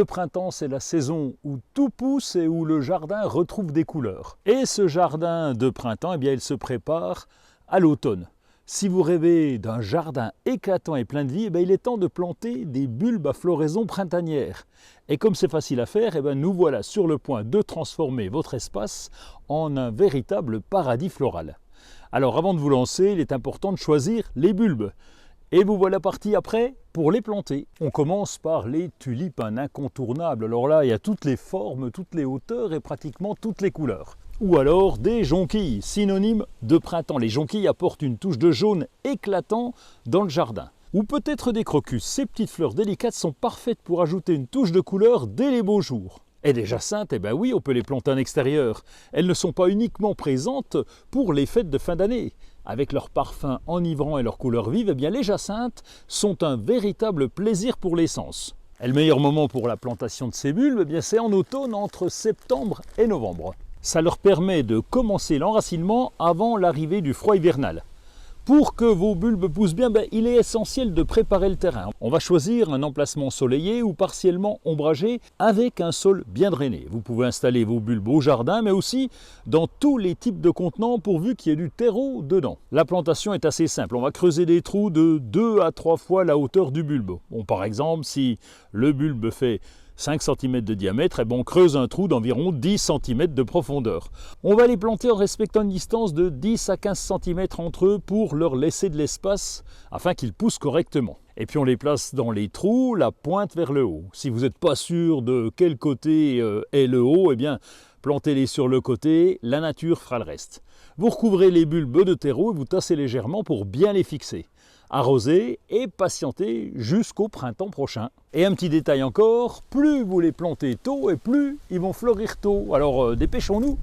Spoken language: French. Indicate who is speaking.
Speaker 1: Le printemps, c'est la saison où tout pousse et où le jardin retrouve des couleurs. Et ce jardin de printemps, eh bien, il se prépare à l'automne. Si vous rêvez d'un jardin éclatant et plein de vie, eh bien, il est temps de planter des bulbes à floraison printanière. Et comme c'est facile à faire, eh bien, nous voilà sur le point de transformer votre espace en un véritable paradis floral. Alors avant de vous lancer, il est important de choisir les bulbes. Et vous voilà parti après pour les planter. On commence par les tulipes, un incontournable. Alors là, il y a toutes les formes, toutes les hauteurs et pratiquement toutes les couleurs. Ou alors des jonquilles, synonyme de printemps. Les jonquilles apportent une touche de jaune éclatant dans le jardin. Ou peut-être des crocus. Ces petites fleurs délicates sont parfaites pour ajouter une touche de couleur dès les beaux jours. Et les jacinthes, eh bien oui, on peut les planter en extérieur. Elles ne sont pas uniquement présentes pour les fêtes de fin d'année. Avec leur parfum enivrant et leur couleur vive, eh bien les jacinthes sont un véritable plaisir pour les sens. Et le meilleur moment pour la plantation de ces bulbes, eh bien c'est en automne entre septembre et novembre. Ça leur permet de commencer l'enracinement avant l'arrivée du froid hivernal. Pour que vos bulbes poussent bien, il est essentiel de préparer le terrain. On va choisir un emplacement ensoleillé ou partiellement ombragé avec un sol bien drainé. Vous pouvez installer vos bulbes au jardin, mais aussi dans tous les types de contenants pourvu qu'il y ait du terreau dedans. La plantation est assez simple. On va creuser des trous de 2 à 3 fois la hauteur du bulbe. Bon, par exemple, si le bulbe fait 5 cm de diamètre, et on creuse un trou d'environ 10 cm de profondeur. On va les planter en respectant une distance de 10 à 15 cm entre eux pour leur laisser de l'espace afin qu'ils poussent correctement. Et puis on les place dans les trous, la pointe vers le haut. Si vous n'êtes pas sûr de quel côté est le haut, eh bien plantez-les sur le côté, la nature fera le reste. Vous recouvrez les bulbes de terreau et vous tassez légèrement pour bien les fixer. Arroser et patienter jusqu'au printemps prochain. Et un petit détail encore, plus vous les plantez tôt et plus ils vont fleurir tôt. Alors dépêchons-nous.